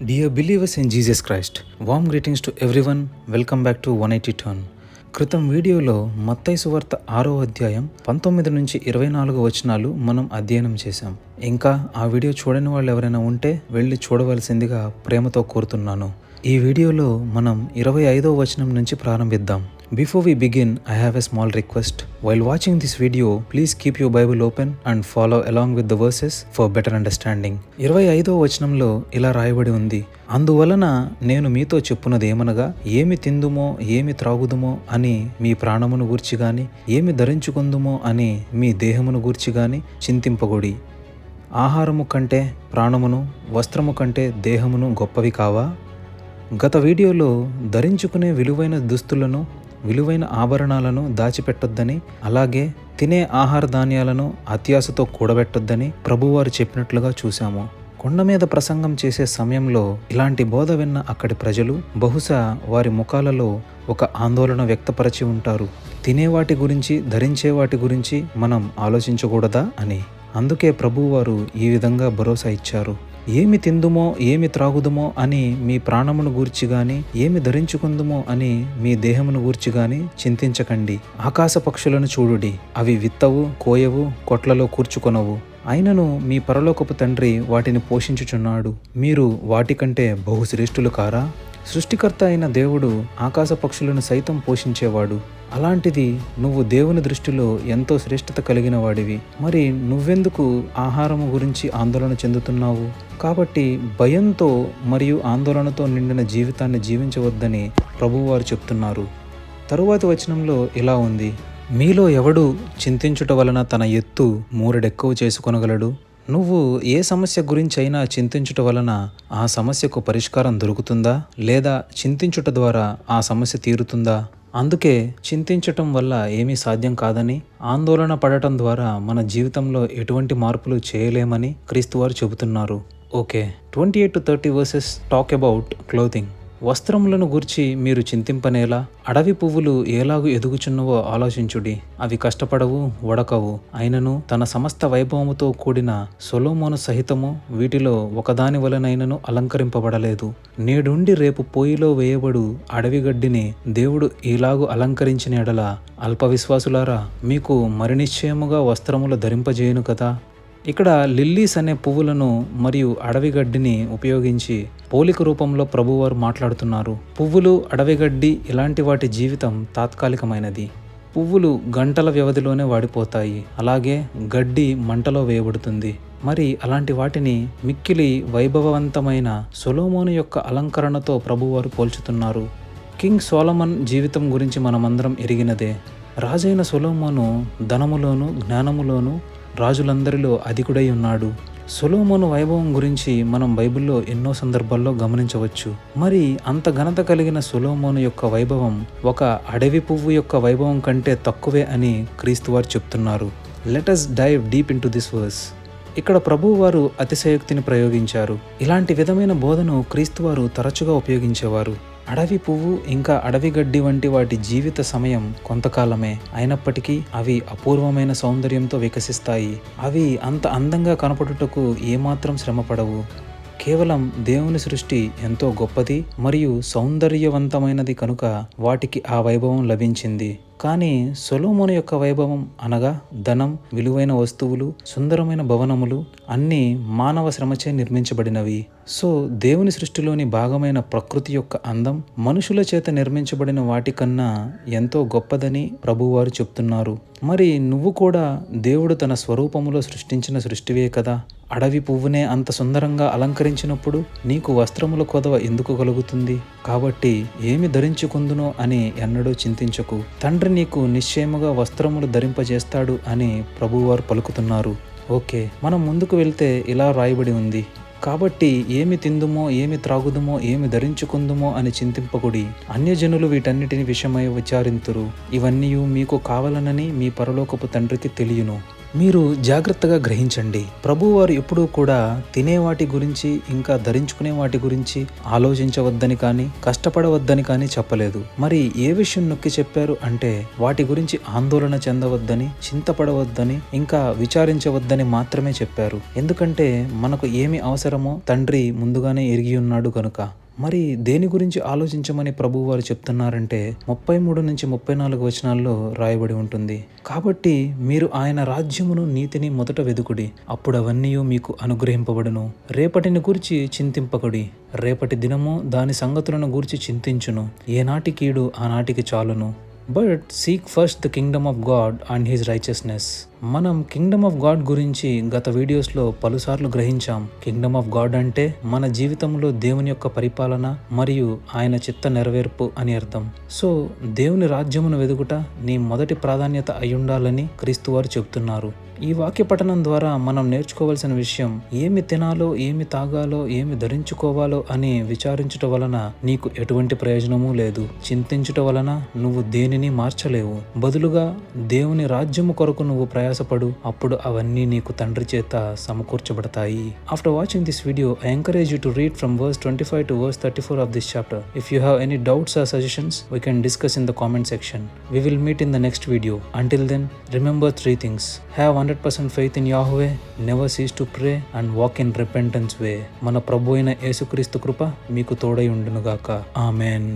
Dear believers in Jesus Christ, warm greetings to everyone. Welcome back to 180 Turn. క్రితం వీడియోలో మత్తయి సువార్త 6వ అధ్యాయం 19 నుంచి 24 వచనాలు మనం అధ్యయనం చేశాం. ఇంకా ఆ వీడియో చూడని వాళ్ళు ఎవరైనా ఉంటే వెళ్ళి చూడవలసిందిగా ప్రేమతో కోరుతున్నాను. ఈ వీడియోలో మనం 25వ వచనం నుంచి ప్రారంభిద్దాం. Before we begin, I have a small request. While watching this video, please keep your Bible open and follow along with the verses for better understanding. 25వ వచనంలో ఇలా రాయబడి ఉంది, అందువలన నేను మీతో చెప్పున్నది ఏమనగా, ఏమి తిందుమో ఏమి త్రాగుదుమో అని మీ ప్రాణమును గూర్చి గాని, ఏమి ధరించుకుందుమో అని మీ దేహమును గూర్చి గాని చింతింపగొడి. ఆహారము కంటే ప్రాణమును, వస్త్రము కంటే దేహమును గొప్పవి కావా? గత వీడియోలో ధరించుకునే విలువైన దుస్తులను, విలువైన ఆభరణాలను దాచిపెట్టొద్దని, అలాగే తినే ఆహార ధాన్యాలను అత్యాశతో కూడబెట్టొద్దని ప్రభువారు చెప్పినట్లుగా చూశాము. కొండ మీద ప్రసంగం చేసే సమయంలో ఇలాంటి బోధ విన్న అక్కడి ప్రజలు బహుశా వారి ముఖాలలో ఒక ఆందోళన వ్యక్తపరిచి ఉంటారు. తినేవాటి గురించి, ధరించే వాటి గురించి మనం ఆలోచించకూడదా అని. అందుకే ప్రభువారు ఈ విధంగా భరోసా ఇచ్చారు. ఏమి తిందుమో ఏమి త్రాగుదుమో అని మీ ప్రాణమును గూర్చి గాని, ఏమి ధరించుకుందుమో అని మీ దేహమును గూర్చి గాని చింతించకండి. ఆకాశ పక్షులను చూడుడి, అవి విత్తవు, కోయవు, కొట్లలో కూర్చుకొనవు, అయినను మీ పరలోకపు తండ్రి వాటిని పోషించుచున్నాడు. మీరు వాటికంటే బహుశ్రేష్ఠులు కారా? సృష్టికర్త అయిన దేవుడు ఆకాశ పక్షులను సైతం పోషించేవాడు. అలాంటిది నువ్వు దేవుని దృష్టిలో ఎంతో శ్రేష్ఠత కలిగిన వాడివి. మరి నువ్వెందుకు ఆహారము గురించి ఆందోళన చెందుతున్నావు? కాబట్టి భయంతో మరియు ఆందోళనతో నిండిన జీవితాన్ని జీవించవద్దని ప్రభువారు చెప్తున్నారు. తరువాతి వచనంలో ఇలా ఉంది, మీలో ఎవడు చింతించుట వలన తన ఎత్తు మూరెడెక్కువ చేసుకొనగలడు? నువ్వు ఏ సమస్య గురించి అయినా చింతించుట వలన ఆ సమస్యకు పరిష్కారం దొరుకుతుందా? లేదా చింతించుట ద్వారా ఆ సమస్య తీరుతుందా? అందుకే చింతించటం వల్ల ఏమీ సాధ్యం కాదని, ఆందోళన పడటం ద్వారా మన జీవితంలో ఎటువంటి మార్పులు చేయలేమని క్రీస్తువారు చెబుతున్నారు. Okay, 28 to 30 verses talk about clothing. వస్త్రములను గూర్చి మీరు చింతింపనేలా? అడవి పువ్వులు ఏలాగు ఎదుగుచున్నవో ఆలోచించుడి. అవి కష్టపడవు, వడకవు, అయినను తన సమస్త వైభవముతో కూడిన సొలొమోను సహితము వీటిలో ఒకదాని వలనైనను అలంకరింపబడలేదు. నేడుండి రేపు పోయిలో వేయబడు అడవి గడ్డిని దేవుడు ఇలాగు అలంకరించిన ఎడల అల్ప విశ్వాసులారా, మీకు మరి నిశ్చయముగా వస్త్రములు ధరింపజేయును కదా. ఇక్కడ లిల్లీస్ అనే పువ్వులను మరియు అడవి గడ్డిని ఉపయోగించి పోలిక రూపంలో ప్రభువారు మాట్లాడుతున్నారు. పువ్వులు, అడవిగడ్డి ఇలాంటి వాటి జీవితం తాత్కాలికమైనది. పువ్వులు గంటల వ్యవధిలోనే వాడిపోతాయి, అలాగే గడ్డి మంటలో వేయబడుతుంది. మరి అలాంటి వాటిని మిక్కిలి వైభవవంతమైన సొలొమోను యొక్క అలంకరణతో ప్రభువారు పోల్చుతున్నారు. కింగ్ సోలమన్ జీవితం గురించి మనమందరం ఎరిగినదే. రాజైన సొలొమోను ధనములోను, జ్ఞానములోను రాజులందరిలో అధికుడై ఉన్నాడు. సొలొమోను వైభవం గురించి మనం బైబిల్లో ఎన్నో సందర్భాల్లో గమనించవచ్చు. మరి అంత ఘనత కలిగిన సొలొమోను యొక్క వైభవం ఒక అడవి పువ్వు యొక్క వైభవం కంటే తక్కువే అని క్రీస్తువారు చెప్తున్నారు. Let us dive deep into this verse. ఇక్కడ ప్రభువారు అతిశయోక్తిని ప్రయోగించారు. ఇలాంటి విధమైన బోధను క్రీస్తువారు తరచుగా ఉపయోగించేవారు. అడవి పువ్వు ఇంకా అడవి గడ్డి వంటి వాటి జీవిత సమయం కొంతకాలమే అయినప్పటికీ అవి అపూర్వమైన సౌందర్యంతో వికసిస్తాయి. అవి అంత అందంగా కనపడుటకు ఏమాత్రం శ్రమపడవు. కేవలం దేవుని సృష్టి ఎంతో గొప్పది మరియు సౌందర్యవంతమైనది కనుక వాటికి ఆ వైభవం లభించింది. కానీ సొలొమోను యొక్క వైభవం అనగా ధనం, విలువైన వస్తువులు, సుందరమైన భవనములు అన్నీ మానవ శ్రమచే నిర్మించబడినవి. సో దేవుని సృష్టిలోని భాగమైన ప్రకృతి యొక్క అందం మనుషుల చేత నిర్మించబడిన వాటికన్నా ఎంతో గొప్పదని ప్రభువారు చెప్తున్నారు. మరి నువ్వు కూడా దేవుడు తన స్వరూపములో సృష్టించిన సృష్టివే కదా. అడవి పువ్వునే అంత సుందరంగా అలంకరించినప్పుడు నీకు వస్త్రముల కొదవ ఎందుకు కలుగుతుంది? కాబట్టి ఏమి ధరించుకుందునో అని ఎన్నడూ చింతించకు. తండ్రి నీకు నిశ్చయముగా వస్త్రములు ధరింపజేస్తాడు అని ప్రభువారు పలుకుతున్నారు. ఓకే, మనం ముందుకు వెళ్తే ఇలా రాయబడి ఉంది, కాబట్టి ఏమి తిందుమో ఏమి త్రాగుదుమో ఏమి ధరించుకుందుమో అని చింతింపకుడి. అన్యజనులు వీటన్నిటిని విషయమై విచారింతురు. ఇవన్నీ మీకు కావాలనని మీ పరలోకపు తండ్రికి తెలియను. మీరు జాగ్రత్తగా గ్రహించండి. ప్రభువారు ఎప్పుడూ కూడా తినే వాటి గురించి, ఇంకా ధరించుకునే వాటి గురించి ఆలోచించవద్దని కానీ, కష్టపడవద్దని కానీ చెప్పలేదు. మరి ఏ విషయం నొక్కి చెప్పారు అంటే, వాటి గురించి ఆందోళన చెందవద్దని, చింతపడవద్దని, ఇంకా విచారించవద్దని మాత్రమే చెప్పారు. ఎందుకంటే మనకు ఏమి అవసరమో తండ్రి ముందుగానే ఎరిగి ఉన్నాడు కనుక. మరి దేని గురించి ఆలోచించమని ప్రభువు వారు చెప్తున్నారంటే 33 నుంచి 34 వచనాల్లో రాయబడి ఉంటుంది. కాబట్టి మీరు ఆయన రాజ్యమును నీతిని మొదట వెదుకుడి, అప్పుడు అవన్నీ మీకు అనుగ్రహింపబడును. రేపటిని గూర్చి చింతింపకుడి, రేపటి దినము దాని సంగతులను గూర్చి చింతించును. ఏనాటి కీడు ఆనాటికి చాలును. But seek first the Kingdom of God and his righteousness. మనం కింగ్డమ్ ఆఫ్ గాడ్ గురించి గత వీడియోస్లో పలుసార్లు గ్రహించాం. కింగ్డమ్ ఆఫ్ గాడ్ అంటే మన జీవితంలో దేవుని యొక్క పరిపాలన మరియు ఆయన చిత్త నెరవేర్పు అని అర్థం. సో దేవుని రాజ్యమును వెదుకుట నీ మొదటి ప్రాధాన్యత అయ్యుండాలని క్రీస్తు వారు చెబుతున్నారు. ఈ వాక్య పఠనం ద్వారా మనం నేర్చుకోవాల్సిన విషయం, ఏమి తినాలో, ఏమి తాగాలో, ఏమి ధరించుకోవాలో అని విచారించుట వలన నీకు ఎటువంటి ప్రయోజనమూ లేదు. చింతించుట వలన నువ్వు దేనిని మార్చలేవు. బదులుగా దేవుని రాజ్యము కొరకు నువ్వు ప్రయాసపడు, అప్పుడు అవన్నీ నీకు తండ్రి చేత సమకూర్చబడతాయి. After watching this video, I encourage you to read from verse 25 to verse 34 of this chapter. If you have any doubts or suggestions, we can discuss in the comment section. We will meet in the next video. Until then, remember 3 things. Have 100% faith in Yahweh, never cease to pray and walk in repentance way. మన ప్రభు అయిన యేసుక్రీస్తు కృప మీకు తోడై ఉండునుగాక. Amen.